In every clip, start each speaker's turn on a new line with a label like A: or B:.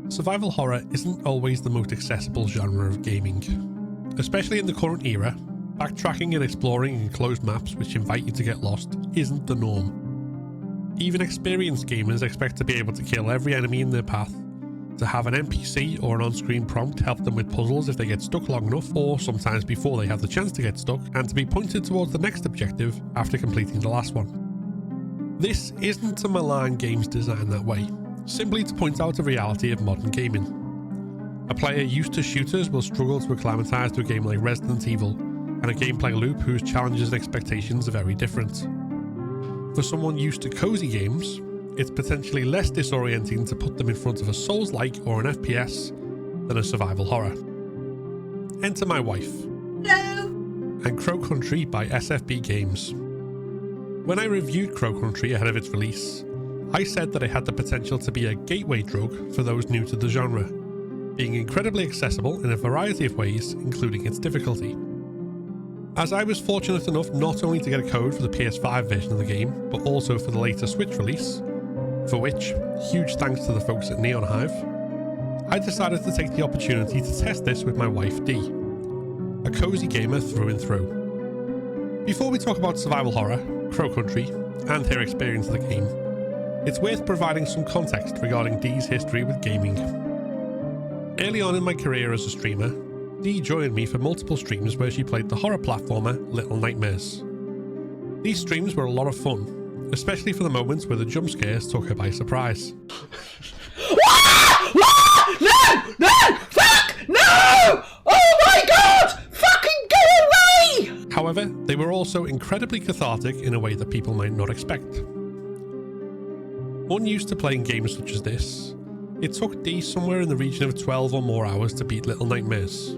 A: Survival horror isn't always the most accessible genre of gaming. Especially in the current era, backtracking and exploring enclosed maps which invite you to get lost isn't the norm. Even experienced gamers expect to be able to kill every enemy in their path, to have an NPC or an on-screen prompt help them with puzzles if they get stuck long enough, or sometimes before they have the chance to get stuck, and to be pointed towards the next objective after completing the last one. This isn't to malign games designed that way, simply to point out the reality of modern gaming. A player used to shooters will struggle to acclimatise to a game like Resident Evil, and a gameplay loop whose challenges and expectations are very different. For someone used to cozy games, it's potentially less disorienting to put them in front of a Souls-like or an FPS than a survival horror. Enter my wife.
B: Hello!
A: And Crow Country by SFB Games. When I reviewed Crow Country ahead of its release, I said that it had the potential to be a gateway drug for those new to the genre, being incredibly accessible in a variety of ways, including its difficulty. As I was fortunate enough not only to get a code for the PS5 version of the game, but also for the later Switch release, for which, huge thanks to the folks at Neon Hive, I decided to take the opportunity to test this with my wife Dee, a cozy gamer through and through. Before we talk about survival horror, Crow Country, and her experience of the game, it's worth providing some context regarding Dee's history with gaming. Early on in my career as a streamer, Dee joined me for multiple streams where she played the horror platformer Little Nightmares. These streams were a lot of fun, especially for the moments where the jump scares took her by surprise.
B: No! Fuck! No! Oh my god! Fucking go away!
A: However, they were also incredibly cathartic in a way that people might not expect. Unused to playing games such as this, it took Dee somewhere in the region of 12 or more hours to beat Little Nightmares,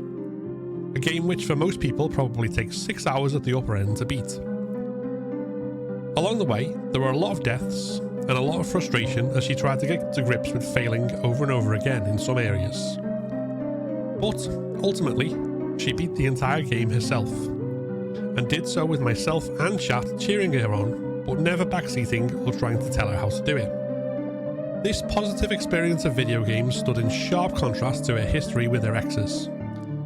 A: a game which for most people probably takes 6 hours at the upper end to beat. Along the way, there were a lot of deaths and a lot of frustration as she tried to get to grips with failing over and over again in some areas. But ultimately, she beat the entire game herself, and did so with myself and chat cheering her on, but never backseating or trying to tell her how to do it. This positive experience of video games stood in sharp contrast to her history with her exes,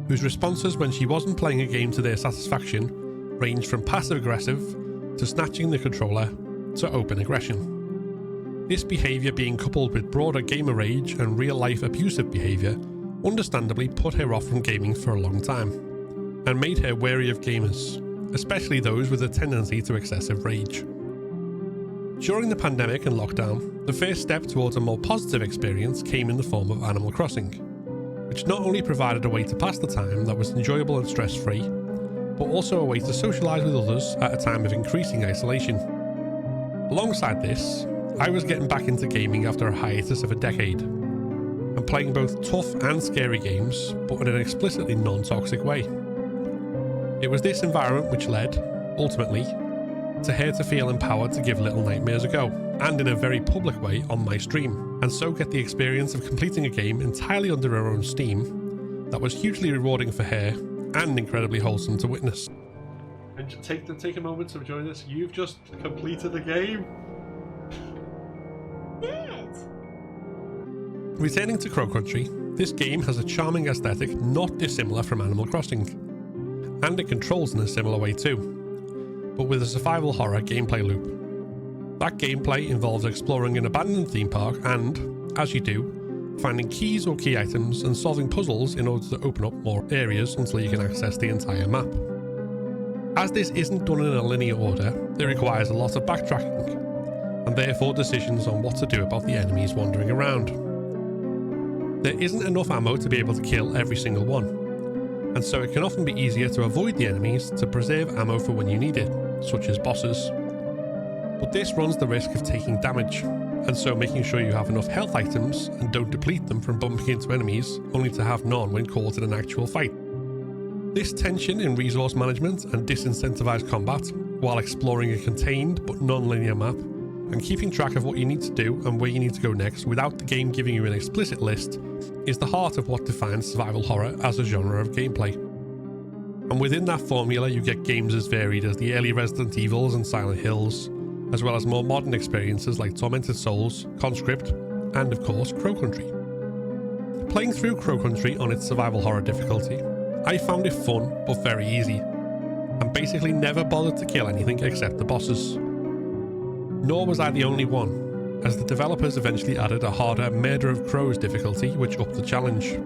A: whose responses when she wasn't playing a game to their satisfaction ranged from passive-aggressive to snatching the controller to open aggression. This behaviour being coupled with broader gamer rage and real-life abusive behaviour understandably put her off from gaming for a long time, and made her wary of gamers, especially those with a tendency to excessive rage. During the pandemic and lockdown, the first step towards a more positive experience came in the form of Animal Crossing, which not only provided a way to pass the time that was enjoyable and stress-free, but also a way to socialise with others at a time of increasing isolation. Alongside this, I was getting back into gaming after a hiatus of a decade, and playing both tough and scary games, but in an explicitly non-toxic way. It was this environment which led, ultimately, to her to feel empowered to give Little Nightmares a go, and in a very public way on my stream, and so get the experience of completing a game entirely under her own steam that was hugely rewarding for her and incredibly wholesome to witness. And take a moment to enjoy this. You've just completed the game.
B: Good.
A: Returning to Crow Country, this game has a charming aesthetic not dissimilar from Animal Crossing, and it controls in a similar way too, but with a survival horror gameplay loop. That gameplay involves exploring an abandoned theme park and, as you do, finding keys or key items and solving puzzles in order to open up more areas until you can access the entire map. As this isn't done in a linear order, it requires a lot of backtracking, and therefore decisions on what to do about the enemies wandering around. There isn't enough ammo to be able to kill every single one, and so it can often be easier to avoid the enemies to preserve ammo for when you need it, such as bosses. But this runs the risk of taking damage, and so making sure you have enough health items and don't deplete them from bumping into enemies only to have none when caught in an actual fight. This tension in resource management and disincentivized combat, while exploring a contained but non-linear map, and keeping track of what you need to do and where you need to go next without the game giving you an explicit list, is the heart of what defines survival horror as a genre of gameplay. And within that formula you get games as varied as the early Resident Evils and Silent Hills, as well as more modern experiences like Tormented Souls, Conscript, and of course Crow Country. Playing through Crow Country on its survival horror difficulty, I found it fun but very easy, and basically never bothered to kill anything except the bosses. Nor was I the only one, as the developers eventually added a harder Murder of Crows difficulty which upped the challenge.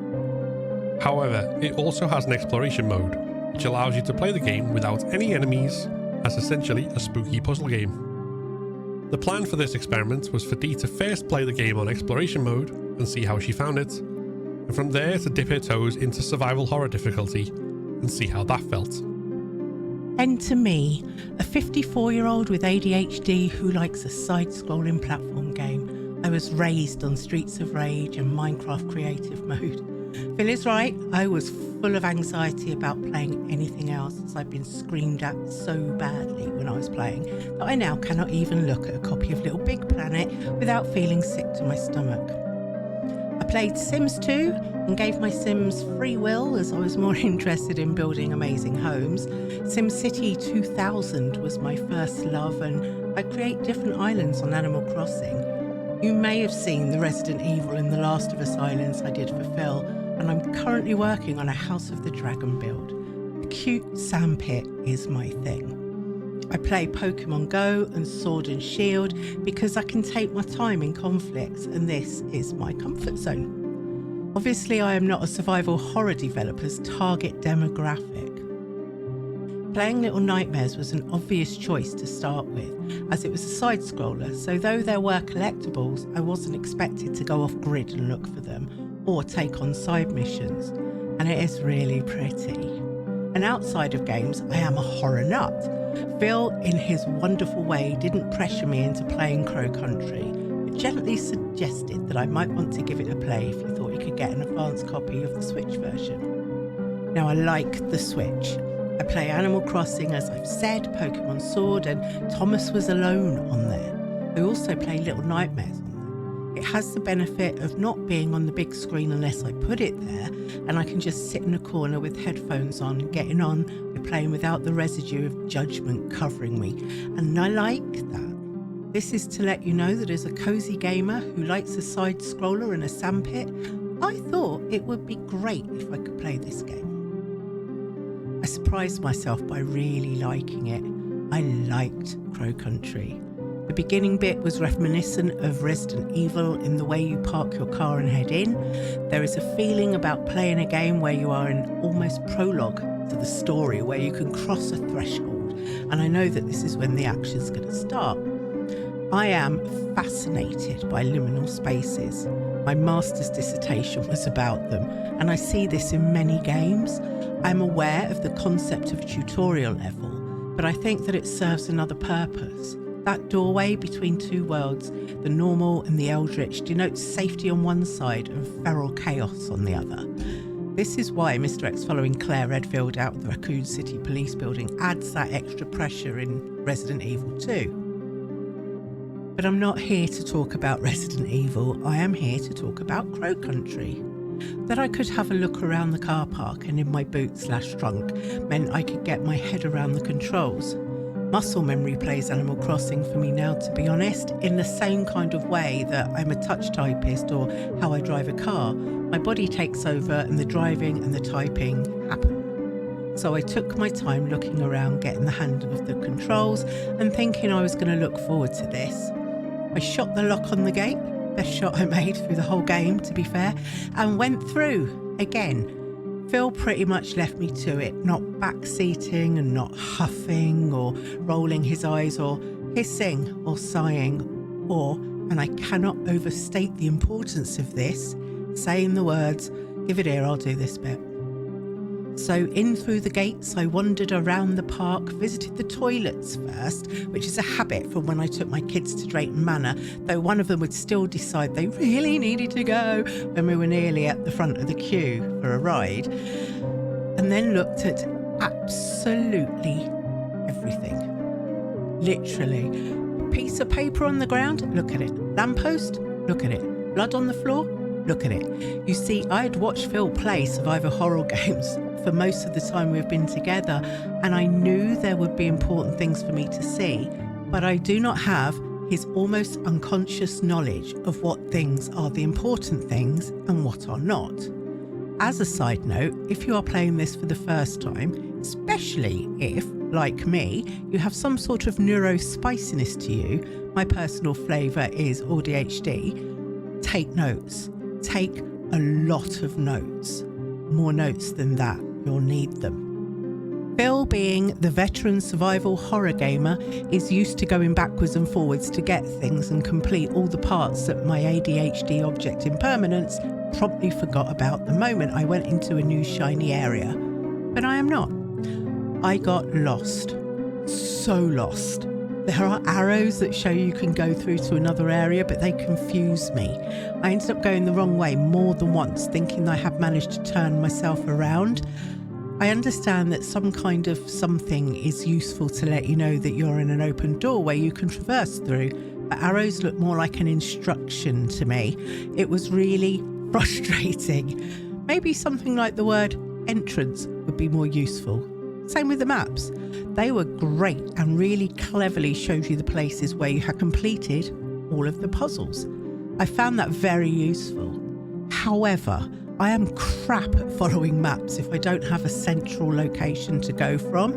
A: However, it also has an exploration mode, which allows you to play the game without any enemies, as essentially a spooky puzzle game. The plan for this experiment was for Dee to first play the game on exploration mode and see how she found it, and from there to dip her toes into survival horror difficulty and see how that felt.
B: Enter me, a 54-year-old with ADHD who likes a side-scrolling platform game. I was raised on Streets of Rage and Minecraft creative mode. Phil is right, I was full of anxiety about playing anything else, as I'd been screamed at so badly when I was playing that I now cannot even look at a copy of Little Big Planet without feeling sick to my stomach. I played Sims 2 and gave my Sims free will as I was more interested in building amazing homes. SimCity 2000 was my first love, and I create different islands on Animal Crossing. You may have seen the Resident Evil and The Last of Us islands I did for Phil, and I'm currently working on a House of the Dragon build. A cute sandpit is my thing. I play Pokemon Go and Sword and Shield because I can take my time in conflicts, and this is my comfort zone. Obviously, I am not a survival horror developer's target demographic. Playing Little Nightmares was an obvious choice to start with, as it was a side-scroller, so though there were collectibles, I wasn't expected to go off-grid and look for them, or take on side missions, and it is really pretty. And outside of games, I am a horror nut. Phil, in his wonderful way, didn't pressure me into playing Crow Country, but gently suggested that I might want to give it a play if he thought he could get an advanced copy of the Switch version. Now, I like the Switch. I play Animal Crossing, as I've said, Pokemon Sword, and Thomas Was Alone on there. I also play Little Nightmares on there. It has the benefit of not being on the big screen unless I put it there, and I can just sit in a corner with headphones on, getting on with playing without the residue of judgment covering me, and I like that. This is to let you know that as a cozy gamer who likes a side scroller and a sandpit, I thought it would be great if I could play this game. I surprised myself by really liking it. I liked Crow Country. The beginning bit was reminiscent of Resident Evil in the way you park your car and head in. There is a feeling about playing a game where you are in almost prologue to the story, where you can cross a threshold, and I know that this is when the action's going to start. I am fascinated by liminal spaces. My master's dissertation was about them, and I see this in many games. I'm aware of the concept of tutorial level, but I think that it serves another purpose. That doorway between two worlds, the normal and the eldritch, denotes safety on one side and feral chaos on the other. This is why Mr. X following Claire Redfield out of the Raccoon City police building adds that extra pressure in Resident Evil 2. But I'm not here to talk about Resident Evil, I am here to talk about Crow Country. That I could have a look around the car park and in my boot/trunk meant I could get my head around the controls. Muscle memory plays Animal Crossing for me now, to be honest, in the same kind of way that I'm a touch typist or how I drive a car. My body takes over and the driving and the typing happen. So I took my time looking around, getting the hand of the controls and thinking I was going to look forward to this. I shot the lock on the gate, best shot I made through the whole game, to be fair, and went through again. Phil pretty much left me to it, not backseating and not huffing or rolling his eyes or hissing or sighing or, and I cannot overstate the importance of this, saying the words, "Give it here, I'll do this bit." So in through the gates, I wandered around the park, visited the toilets first, which is a habit from when I took my kids to Drayton Manor, though one of them would still decide they really needed to go when we were nearly at the front of the queue for a ride, and then looked at absolutely everything. Literally. A piece of paper on the ground, look at it. Lamppost, look at it. Blood on the floor, look at it. You see, I'd watched Phil play survival horror games for most of the time we've been together, and I knew there would be important things for me to see, but I do not have his almost unconscious knowledge of what things are the important things and what are not. As a side note, if you are playing this for the first time, especially if, like me, you have some sort of neurospiciness to you, my personal flavour is ADHD, take notes. Take a lot of notes. More notes than that, you'll need them. Phil, being the veteran survival horror gamer, is used to going backwards and forwards to get things and complete all the parts that my ADHD object impermanence promptly forgot about the moment I went into a new shiny area. But I am not. I got lost. So lost. There are arrows that show you can go through to another area, but they confuse me. I ended up going the wrong way more than once, thinking I had managed to turn myself around. I understand that some kind of something is useful to let you know that you're in an open doorway you can traverse through, but arrows look more like an instruction to me. It was really frustrating. Maybe something like the word entrance would be more useful. Same with the maps. They were great and really cleverly showed you the places where you had completed all of the puzzles. I found that very useful. However, I am crap at following maps if I don't have a central location to go from.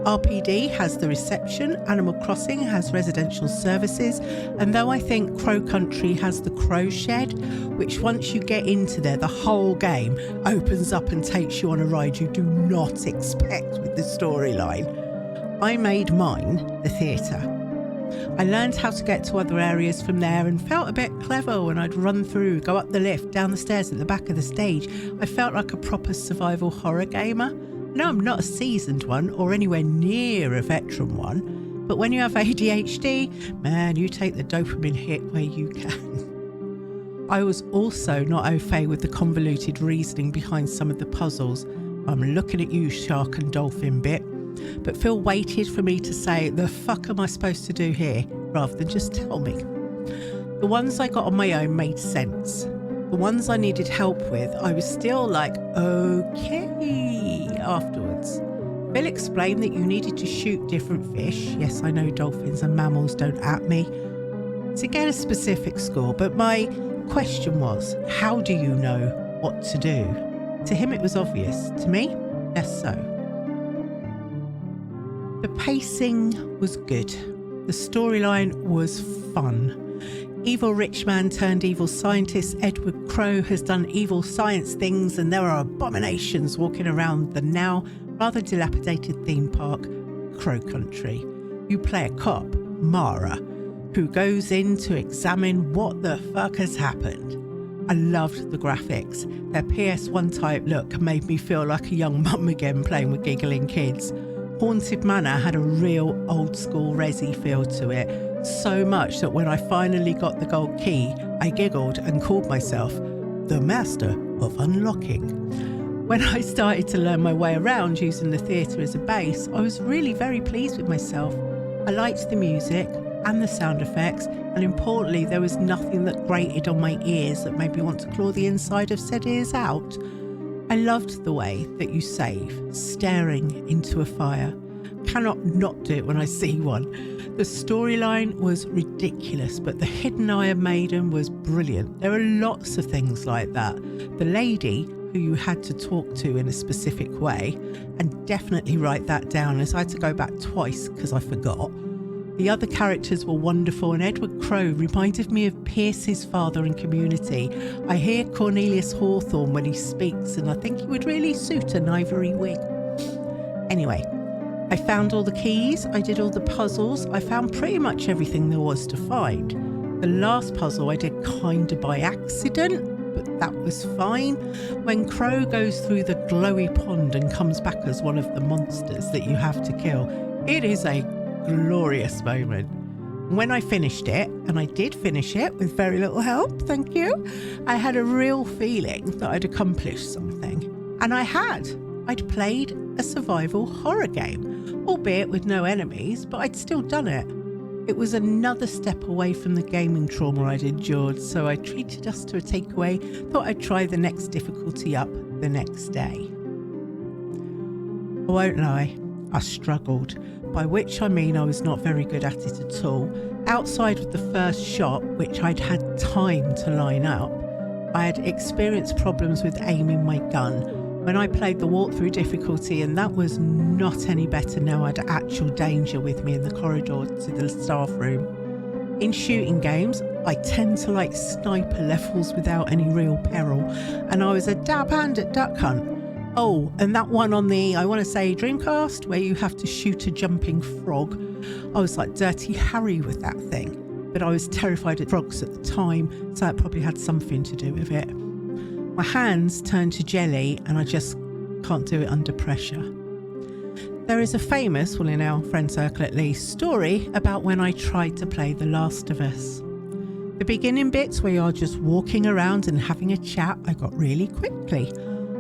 B: RPD has the reception, Animal Crossing has residential services, and though I think Crow Country has the Crow Shed, which once you get into there, the whole game opens up and takes you on a ride you do not expect with the storyline. I made mine the theatre. I learned how to get to other areas from there and felt a bit clever when I'd run through, go up the lift, down the stairs at the back of the stage. I felt like a proper survival horror gamer. No, I'm not a seasoned one or anywhere near a veteran one, but when you have ADHD, man, you take the dopamine hit where you can. I was also not au fait with the convoluted reasoning behind some of the puzzles. I'm looking at you, shark and dolphin bit. But Phil waited for me to say, the fuck am I supposed to do here, rather than just tell me. The ones I got on my own made sense. The ones I needed help with, I was still like, okay, afterwards. Phil explained that you needed to shoot different fish. Yes, I know dolphins and mammals, don't at me. To get a specific score, but my question was, how do you know what to do? To him it was obvious, to me, less so. The pacing was good. The storyline was fun. Evil rich man turned evil scientist Edward Crow has done evil science things, and there are abominations walking around the now rather dilapidated theme park, Crow Country. You play a cop, Mara, who goes in to examine what the fuck has happened. I loved the graphics. Their PS1 type look made me feel like a young mum again playing with giggling kids. Haunted Manor had a real old school resi feel to it, so much that when I finally got the gold key, I giggled and called myself the master of unlocking. When I started to learn my way around using the theatre as a base, I was really very pleased with myself. I liked the music and the sound effects, and importantly, there was nothing that grated on my ears that made me want to claw the inside of said ears out. I loved the way that you save, staring into a fire. Cannot not do it when I see one. The storyline was ridiculous, but the Hidden Eye of Maiden was brilliant. There are lots of things like that. The lady who you had to talk to in a specific way, and definitely write that down as I had to go back twice because I forgot. The other characters were wonderful, and Edward Crow reminded me of Pierce's father in Community. I hear Cornelius Hawthorne when he speaks, and I think he would really suit an ivory wig. Anyway, I found all the keys, I did all the puzzles, I found pretty much everything there was to find. The last puzzle I did kinda by accident, but that was fine. When Crow goes through the glowy pond and comes back as one of the monsters that you have to kill, it is a glorious moment. When I finished it, and I did finish it with very little help, thank you, I had a real feeling that I'd accomplished something. And I had. I'd played a survival horror game, albeit with no enemies, but I'd still done it. It was another step away from the gaming trauma I'd endured, so I treated us to a takeaway, thought I'd try the next difficulty up the next day. I won't lie, I struggled, by which I mean I was not very good at it at all. Outside of the first shot, which I'd had time to line up, I had experienced problems with aiming my gun when I played the walkthrough difficulty, and that was not any better now I had actual danger with me in the corridor to the staff room. In shooting games, I tend to like sniper levels without any real peril, and I was a dab hand at Duck Hunt. Oh, and that one on the, I want to say, Dreamcast, where you have to shoot a jumping frog. I was like Dirty Harry with that thing, but I was terrified of frogs at the time, so that probably had something to do with it. My hands turned to jelly, and I just can't do it under pressure. There is a famous, well in our friend circle at least, story about when I tried to play The Last of Us. The beginning bits where you're just walking around and having a chat, I got really quickly.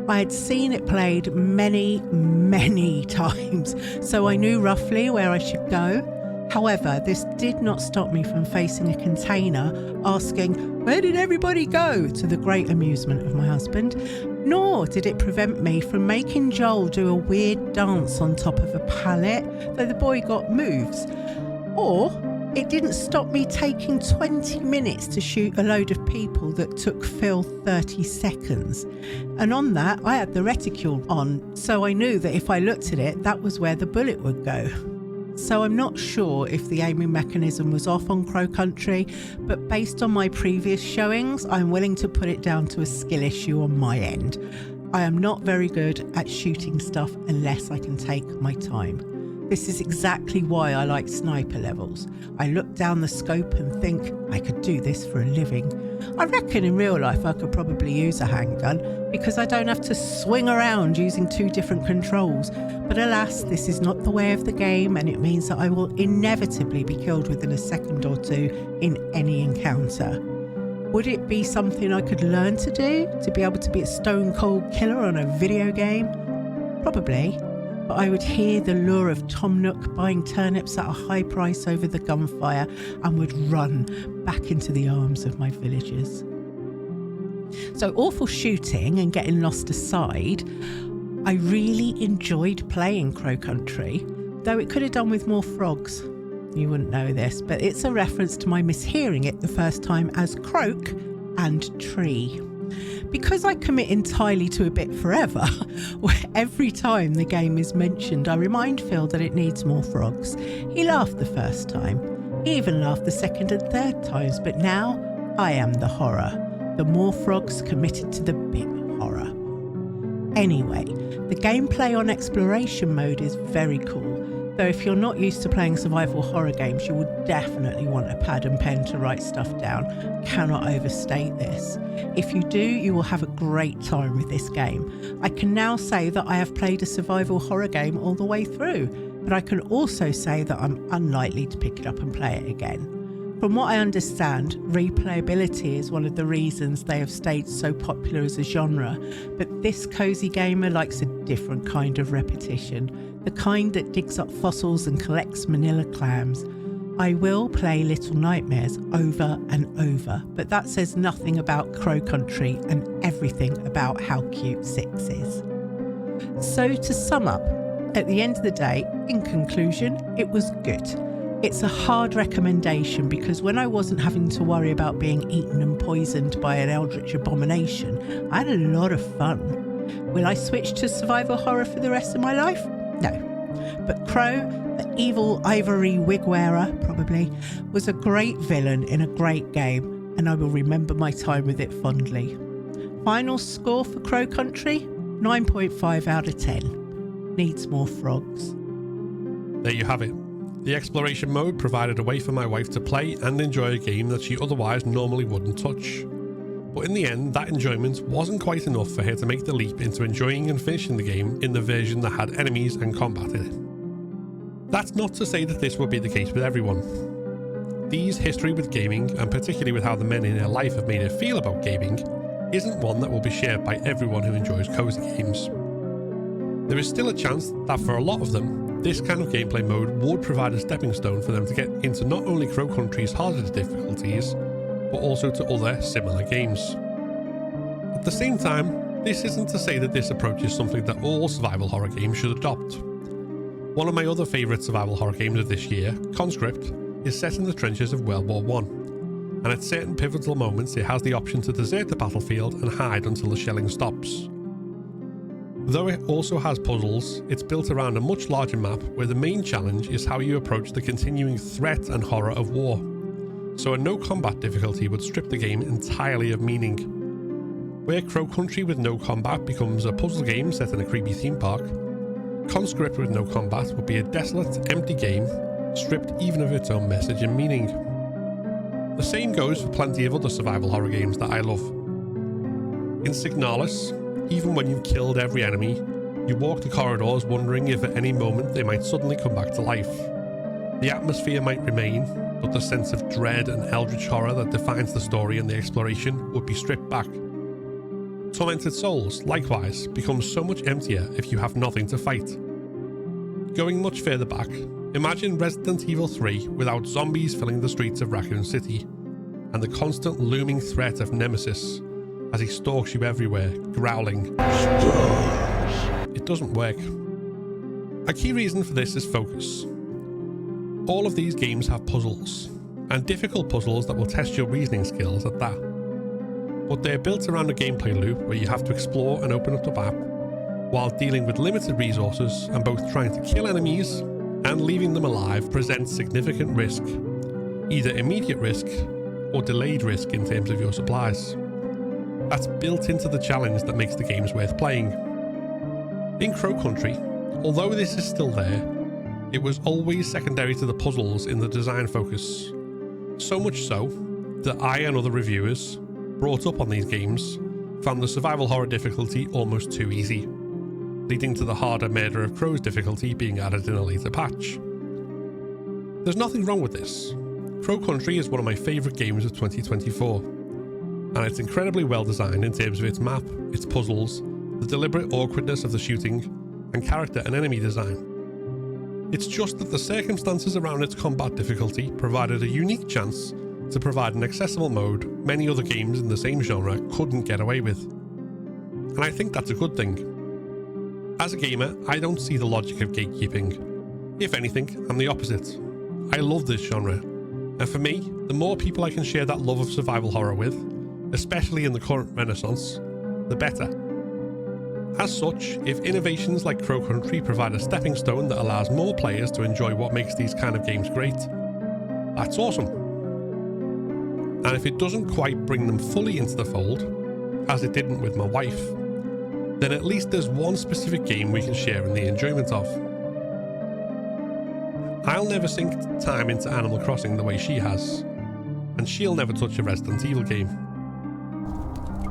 B: I had seen it played many, many times, so I knew roughly where I should go. However, this did not stop me from facing a container asking, "Where did everybody go?" to the great amusement of my husband, nor did it prevent me from making Joel do a weird dance on top of a pallet, though the boy got moves. Or it didn't stop me taking 20 minutes to shoot a load of people that took Phil 30 seconds. And on that, I had the reticule on, so I knew that if I looked at it, that was where the bullet would go. So I'm not sure if the aiming mechanism was off on Crow Country, but based on my previous showings, I'm willing to put it down to a skill issue on my end. I am not very good at shooting stuff unless I can take my time. This is exactly why I like sniper levels. I look down the scope and think I could do this for a living. I reckon in real life I could probably use a handgun because I don't have to swing around using 2 different controls. But alas, this is not the way of the game, and it means that I will inevitably be killed within a second or 2 in any encounter. Would it be something I could learn to do, to be able to be a stone cold killer on a video game? Probably. But I would hear the lure of Tom Nook buying turnips at a high price over the gunfire and would run back into the arms of my villagers. So awful shooting and getting lost aside, I really enjoyed playing Crow Country, though it could have done with more frogs. You wouldn't know this, but it's a reference to my mishearing it the first time as croak and tree. Because I commit entirely to a bit forever, where every time the game is mentioned, I remind Phil that it needs more frogs. He laughed the first time. He even laughed the second and third times, but now I am the horror. The more frogs committed to the bit horror. Anyway, the gameplay on exploration mode is very cool. Though if you're not used to playing survival horror games, you would definitely want a pad and pen to write stuff down. Cannot overstate this. If you do, you will have a great time with this game. I can now say that I have played a survival horror game all the way through, but I can also say that I'm unlikely to pick it up and play it again. From what I understand, replayability is one of the reasons they have stayed so popular as a genre, but this cozy gamer likes a different kind of repetition, the kind that digs up fossils and collects manila clams. I will play Little Nightmares over and over, but that says nothing about Crow Country and everything about how cute 6 is. So to sum up, at the end of the day, in conclusion, it was good. It's a hard recommendation because when I wasn't having to worry about being eaten and poisoned by an eldritch abomination, I had a lot of fun. Will I switch to survival horror for the rest of my life? No. But Crow, the evil ivory wig wearer, probably, was a great villain in a great game, and I will remember my time with it fondly. Final score for Crow Country? 9.5 out of 10. Needs more frogs.
A: There you have it. The exploration mode provided a way for my wife to play and enjoy a game that she otherwise normally wouldn't touch. But in the end, that enjoyment wasn't quite enough for her to make the leap into enjoying and finishing the game in the version that had enemies and combat in it. That's not to say that this will be the case with everyone. Dee's history with gaming, and particularly with how the men in her life have made her feel about gaming, isn't one that will be shared by everyone who enjoys cozy games. There is still a chance that for a lot of them, this kind of gameplay mode would provide a stepping stone for them to get into not only Crow Country's harder difficulties, but also to other similar games. At the same time, this isn't to say that this approach is something that all survival horror games should adopt. One of my other favourite survival horror games of this year, Conscript, is set in the trenches of World War I, and at certain pivotal moments it has the option to desert the battlefield and hide until the shelling stops. Though it also has puzzles, it's built around a much larger map where the main challenge is how you approach the continuing threat and horror of war. So a no combat difficulty would strip the game entirely of meaning. Where Crow Country with no combat becomes a puzzle game set in a creepy theme park, Conscript with no combat would be a desolate, empty game, stripped even of its own message and meaning. The same goes for plenty of other survival horror games that I love. In Signalis, even when you've killed every enemy, you walk the corridors wondering if at any moment they might suddenly come back to life. The atmosphere might remain, but the sense of dread and eldritch horror that defines the story and the exploration would be stripped back. Tormented Souls, likewise, becomes so much emptier if you have nothing to fight. Going much further back, imagine Resident Evil 3 without zombies filling the streets of Raccoon City, and the constant looming threat of Nemesis as he stalks you everywhere, growling. It doesn't work. A key reason for this is focus. All of these games have puzzles, and difficult puzzles that will test your reasoning skills at that. But they're built around a gameplay loop where you have to explore and open up the map, while dealing with limited resources, and both trying to kill enemies and leaving them alive presents significant risk, either immediate risk or delayed risk in terms of your supplies. That's built into the challenge that makes the games worth playing. In Crow Country, although this is still there, it was always secondary to the puzzles in the design focus. So much so that I and other reviewers brought up on these games found the survival horror difficulty almost too easy, leading to the harder Murder of Crows difficulty being added in a later patch. There's nothing wrong with this. Crow Country is one of my favourite games of 2024, and it's incredibly well designed in terms of its map, its puzzles, the deliberate awkwardness of the shooting, and character and enemy design. It's just that the circumstances around its combat difficulty provided a unique chance to provide an accessible mode many other games in the same genre couldn't get away with. And I think that's a good thing. As a gamer, I don't see the logic of gatekeeping. If anything, I'm the opposite. I love this genre, and for me, the more people I can share that love of survival horror with, especially in the current renaissance, the better. As such, if innovations like Crow Country provide a stepping stone that allows more players to enjoy what makes these kind of games great, that's awesome. And if it doesn't quite bring them fully into the fold, as it didn't with my wife, then at least there's one specific game we can share in the enjoyment of. I'll never sink time into Animal Crossing the way she has, and she'll never touch a Resident Evil game.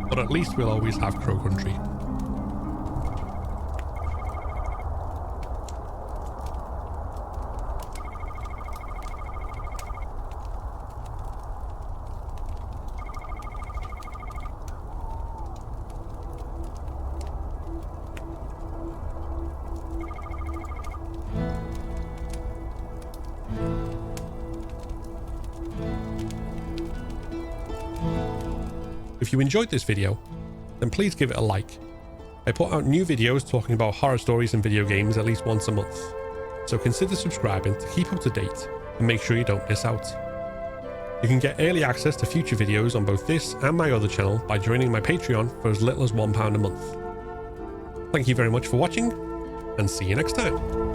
A: But at least we'll always have Crow Country. If you enjoyed this video, then please give it a like. I put out new videos talking about horror stories and video games at least once a month, so consider subscribing to keep up to date and make sure you don't miss out. You can get early access to future videos on both this and my other channel by joining my Patreon for as little as £1 a month. Thank you very much for watching, and see you next time.